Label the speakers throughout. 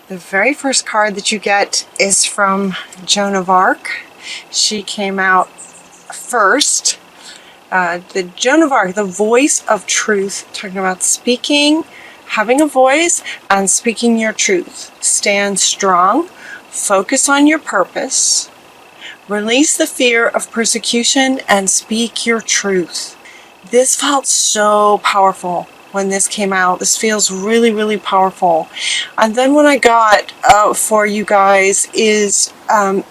Speaker 1: The very first card that you get is from Joan of Arc. She came out first. The Joan of Arc, the voice of truth, talking about speaking, having a voice, and speaking your truth. Stand strong, focus on your purpose, release the fear of persecution, and speak your truth. This felt so powerful when this came out. This feels really, really powerful. And then what I got for you guys is, a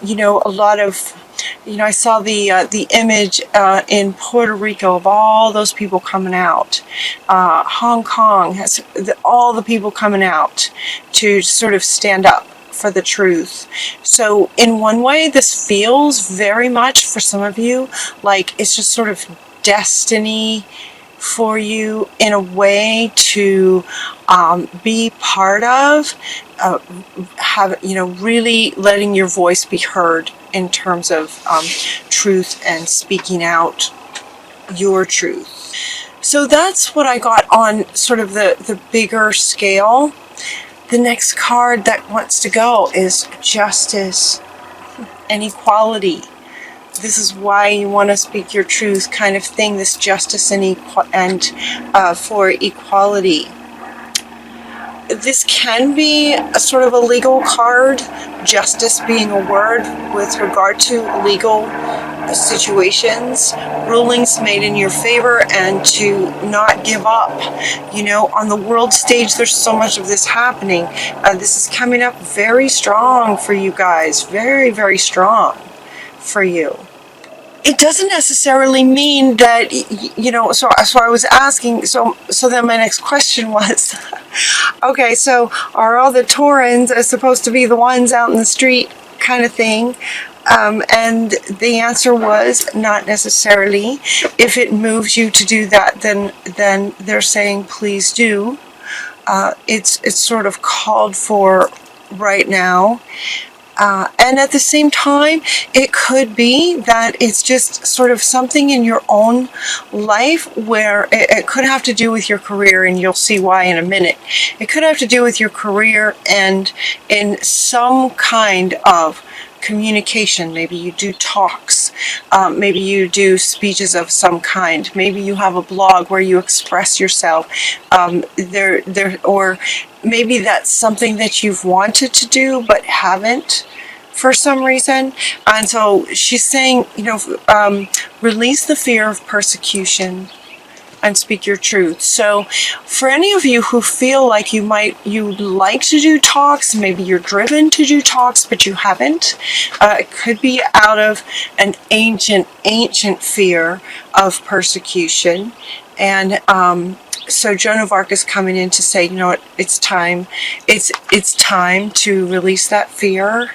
Speaker 1: lot of, I saw the image in Puerto Rico of all those people coming out. Hong Kong has all the people coming out to sort of stand up for the truth. So in one way, this feels very much for some of you like it's just sort of destiny for you in a way to be part of, really letting your voice be heard in terms of truth and speaking out your truth. So that's what I got on sort of the bigger scale. The next card that wants to go is justice and equality. This is why you want to speak your truth kind of thing, this justice and for equality. This can be a sort of a legal card, justice being a word with regard to legal situations, rulings made in your favor, and to not give up. On the world stage, there's so much of this happening. This is coming up very strong for you guys, very, very strong for you. It doesn't necessarily mean that, so I was asking, so then my next question was, okay, so are all the Taurans supposed to be the ones out in the street kind of thing? And the answer was not necessarily. If it moves you to do that, then they're saying, please do. It's sort of called for right now. And at the same time, it could be that it's just sort of something in your own life where it could have to do with your career, and you'll see why in a minute. It could have to do with your career and in some kind of communication. Maybe you do talks, maybe you do speeches of some kind, maybe you have a blog where you express yourself, or maybe that's something that you've wanted to do but haven't for some reason. And so she's saying, release the fear of persecution and speak your truth. So for any of you who feel like you'd like to do talks, maybe you're driven to do talks, but you haven't, it could be out of an ancient fear of persecution. And so Joan of Arc is coming in to say, it's time to release that fear.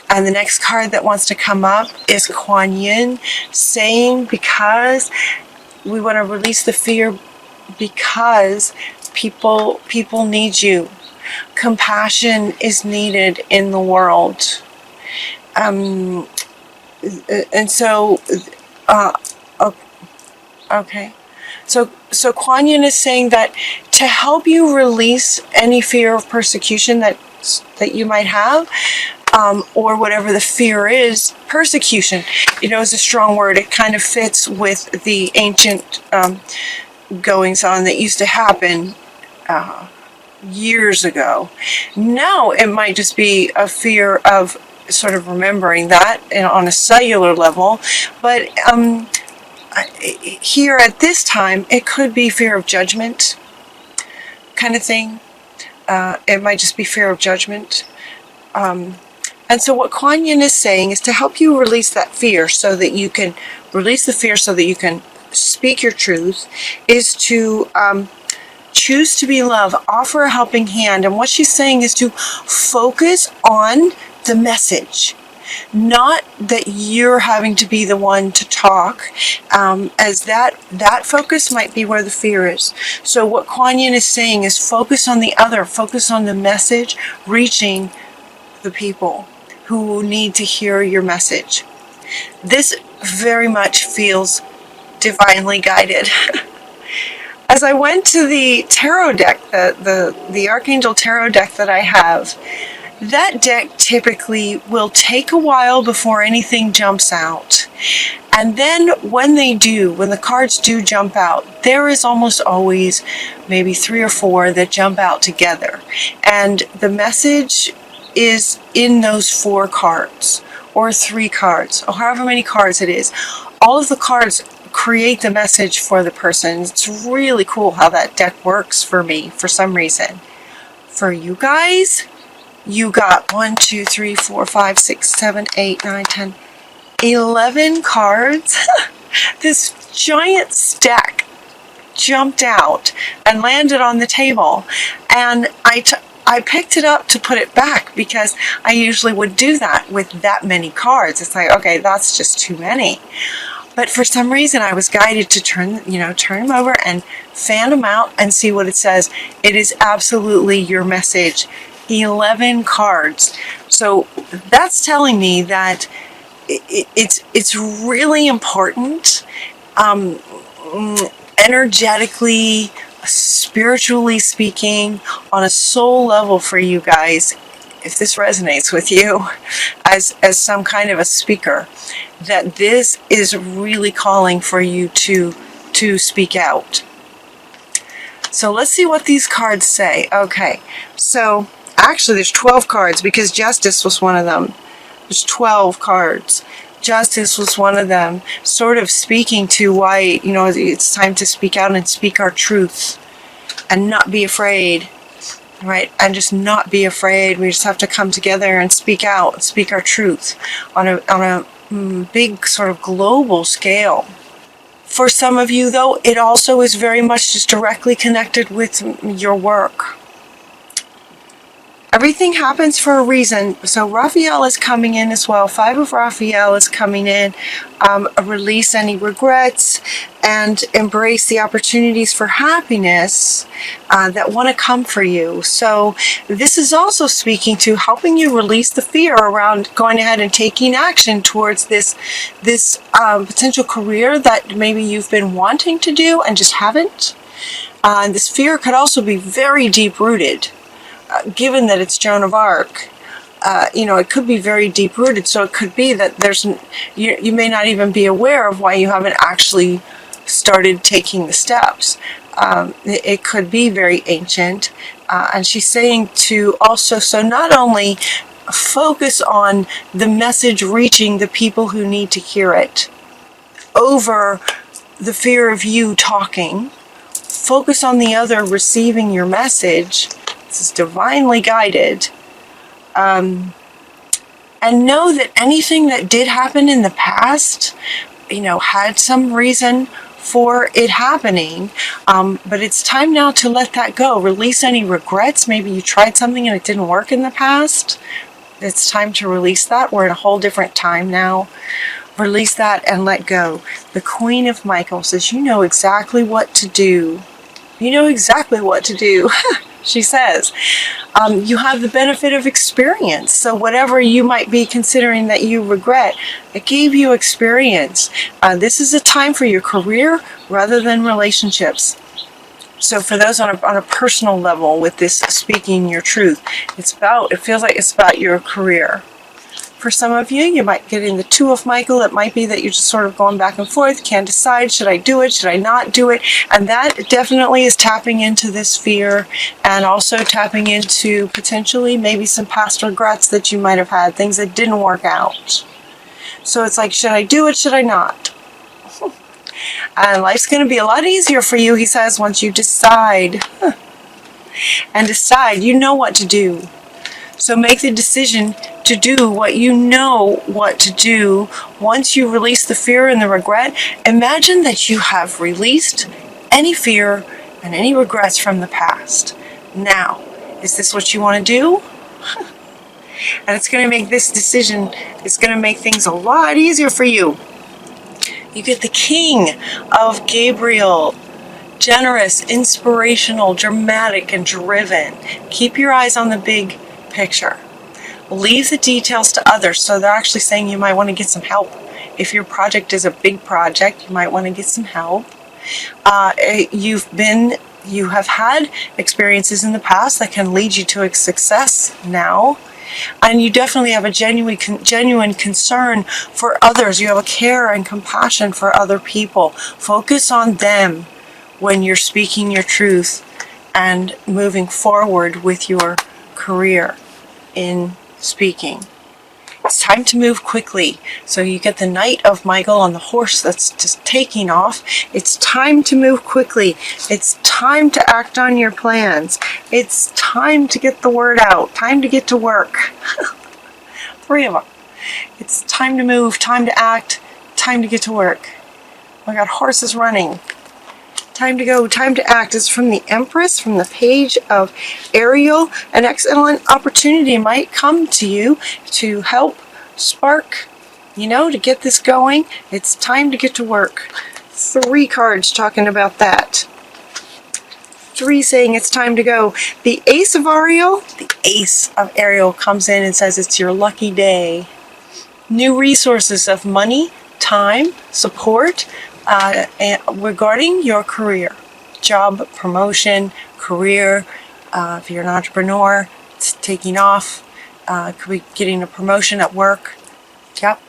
Speaker 1: And the next card that wants to come up is Kuan Yin, saying, because we want to release the fear, because people need you. Compassion is needed in the world. And so, okay. So Kuan Yin is saying that to help you release any fear of persecution that you might have, or whatever the fear is, persecution, is a strong word. It kind of fits with the ancient goings on that used to happen years ago. Now it might just be a fear of sort of remembering that on a cellular level, but here at this time, it could be fear of judgment kind of thing. It might just be fear of judgment. And so what Kuan Yin is saying is to help you release that fear so that you can speak your truth, is to choose to be love, offer a helping hand. And what she's saying is to focus on the message, not that you're having to be the one to talk, as that focus might be where the fear is. So what Kuan Yin is saying is focus on the other, focus on the message, reaching the people who need to hear your message. This very much feels divinely guided. As I went to the tarot deck, the Archangel Tarot deck that I have, that deck typically will take a while before anything jumps out. And then when they do, when the cards do jump out, there is almost always maybe 3 or 4 that jump out together. And the message is in those 4 cards or 3 cards or however many cards it is. All of the cards create the message for the person. It's really cool how that deck works for me for some reason. For you guys, you got 1, 2, 3, 4, 5, 6, 7, 8, 9, 10, 11 cards. This giant stack jumped out and landed on the table, and I picked it up to put it back because I usually would do that with that many cards. It's like, okay, that's just too many. But for some reason, I was guided to turn them over and fan them out and see what it says. It is absolutely your message. 11 cards. So that's telling me that it's really important, energetically, spiritually speaking, on a soul level for you guys, if this resonates with you as some kind of a speaker, that this is really calling for you to speak out. So let's see what these cards say. Okay, so actually there's 12 cards because Justice was one of them. There's 12 cards. Justice was one of them, sort of speaking to why, it's time to speak out and speak our truth and not be afraid, right? And just not be afraid. We just have to come together and speak out, speak our truth on a big sort of global scale. For some of you, though, it also is very much just directly connected with your work. Everything happens for a reason. So Raphael is coming in as well. 5 of Raphael is coming in. Release any regrets and embrace the opportunities for happiness that want to come for you. So this is also speaking to helping you release the fear around going ahead and taking action towards this potential career that maybe you've been wanting to do and just haven't. This fear could also be very deep-rooted. Given that it's Joan of Arc, it could be very deep-rooted. So it could be that you may not even be aware of why you haven't actually started taking the steps. It could be very ancient. And she's saying to also, so not only focus on the message reaching the people who need to hear it over the fear of you talking, focus on the other receiving your message. This is divinely guided. And know that anything that did happen in the past, had some reason for it happening. But it's time now to let that go. Release any regrets. Maybe you tried something and it didn't work in the past. It's time to release that. We're in a whole different time now. Release that and let go. The Queen of Michael says, you know exactly what to do. You know exactly what to do. She says, you have the benefit of experience. So whatever you might be considering that you regret, it gave you experience. This is a time for your career rather than relationships. So for those on a personal level with this speaking your truth, it feels like it's about your career. For some of you, you might get in the 2 of Michael. It might be that you're just sort of going back and forth, can't decide, should I do it, should I not do it? And that definitely is tapping into this fear and also tapping into potentially maybe some past regrets that you might have had, things that didn't work out. So it's like, should I do it, should I not? And life's going to be a lot easier for you, he says, once you decide. And decide, you know what to do. So make the decision to do what you know what to do. Once you release the fear and the regret, imagine that you have released any fear and any regrets from the past. Now, is this what you want to do? And it's going to make this decision, it's going to make things a lot easier for you. You get the King of Gabriel. Generous, inspirational, dramatic, and driven. Keep your eyes on the big picture. Leave the details to others. So they're actually saying you might want to get some help. If your project is a big project, you might want to get some help. You have had experiences in the past that can lead you to a success now. And you definitely have a genuine concern for others. You have a care and compassion for other people. Focus on them when you're speaking your truth and moving forward with your career in speaking. It's time to move quickly. So you get the Knight of Michael on the horse that's just taking off. It's time to move quickly. It's time to act on your plans. It's time to get the word out. Time to get to work. 3 of them. It's time to move, time to act, time to get to work. I got horses running. Time to go, time to act. It's from the Empress, from the page of Ariel. An excellent opportunity might come to you to help spark, to get this going. It's time to get to work. 3 cards talking about that. 3 saying it's time to go. The Ace of Ariel comes in and says it's your lucky day. New resources of money, time, support, regarding your career, job, promotion, career. If you're an entrepreneur, it's taking off. Could be getting a promotion at work. Yep.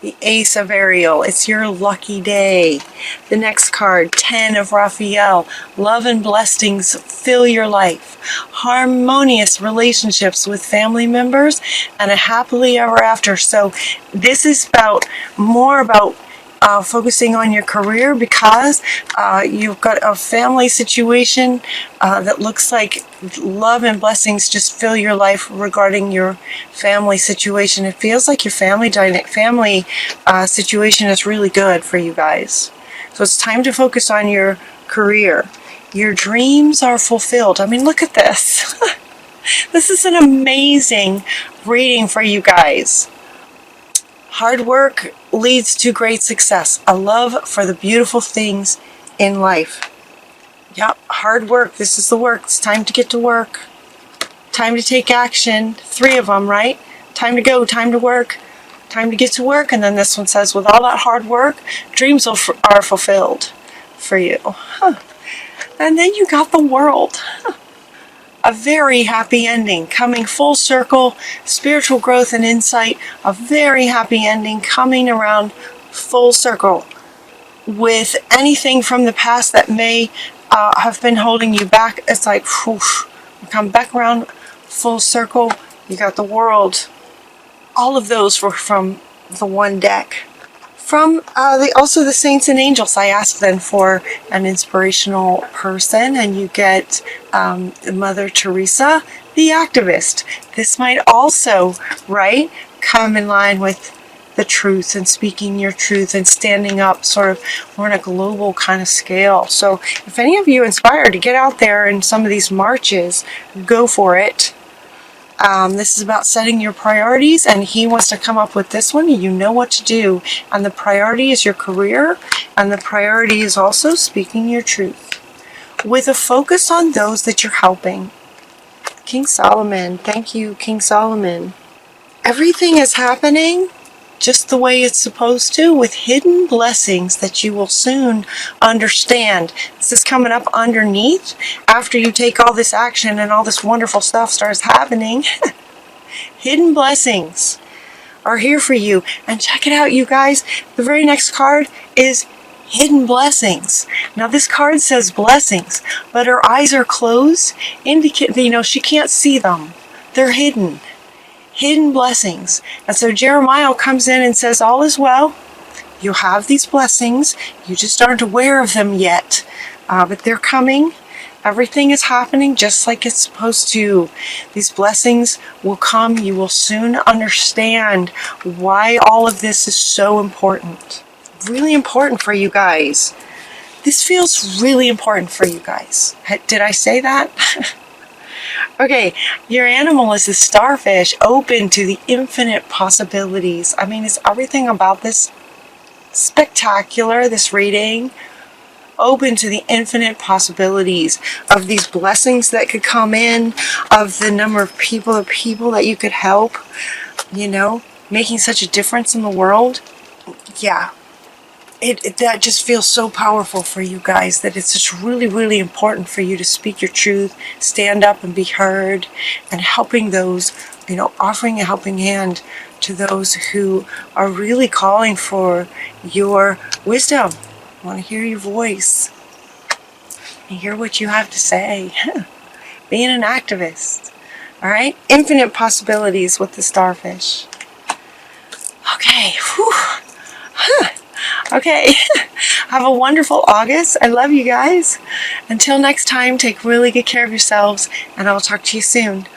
Speaker 1: The Ace of Ariel, it's your lucky day. The next card, 10 of Raphael. Love and blessings fill your life. Harmonious relationships with family members and a happily ever after. So this is more about focusing on your career, because you've got a family situation that looks like love and blessings just fill your life regarding your family situation. It feels like your family situation is really good for you guys. So it's time to focus on your career. Your dreams are fulfilled. I mean, look at this. This is an amazing reading for you guys. Hard work leads to great success. A love for the beautiful things in life. Yep, hard work. This is the work. It's time to get to work. Time to take action. 3 of them, right? Time to go, time to work, time to get to work. And then this one says, with all that hard work, dreams are fulfilled for you. And then you got the World. A very happy ending, coming full circle, spiritual growth and insight, a very happy ending coming around full circle with anything from the past that may have been holding you back. It's like, whoosh, you come back around full circle, you got the World. All of those were from the one deck. From also the Saints and Angels, I asked then for an inspirational person, and you get Mother Teresa, the activist. This might also, right, come in line with the truth and speaking your truth and standing up sort of more on a global kind of scale. So if any of you inspired to get out there in some of these marches, go for it. This is about setting your priorities, and he wants to come up with this one. You know what to do, and the priority is your career, and the priority is also speaking your truth with a focus on those that you're helping. King Solomon, thank you, King Solomon. Everything is happening just the way it's supposed to, with hidden blessings that you will soon understand. This is coming up underneath after you take all this action and all this wonderful stuff starts happening. Hidden blessings are here for you. And check it out, you guys. The very next card is hidden blessings. Now this card says blessings, but her eyes are closed, indicate, she can't see them. They're hidden. Hidden blessings. And so Jeremiah comes in and says, all is well. You have these blessings. You just aren't aware of them yet. But they're coming. Everything is happening just like it's supposed to. These blessings will come. You will soon understand why all of this is so important. Really important for you guys. This feels really important for you guys. Did I say that? Okay, your animal is a starfish, open to the infinite possibilities. I mean, is everything about this spectacular, this reading? Open to the infinite possibilities of these blessings that could come in, of the number of people that you could help, making such a difference in the world. Yeah. That just feels so powerful for you guys, that it's just really, really important for you to speak your truth, stand up and be heard, and helping those offering a helping hand to those who are really calling for your wisdom. I want to hear your voice and hear what you have to say. Being an activist. All right? Infinite possibilities with the starfish. Okay. Whew. Okay. Have a wonderful August. I love you guys. Until next time, take really good care of yourselves, and I'll talk to you soon.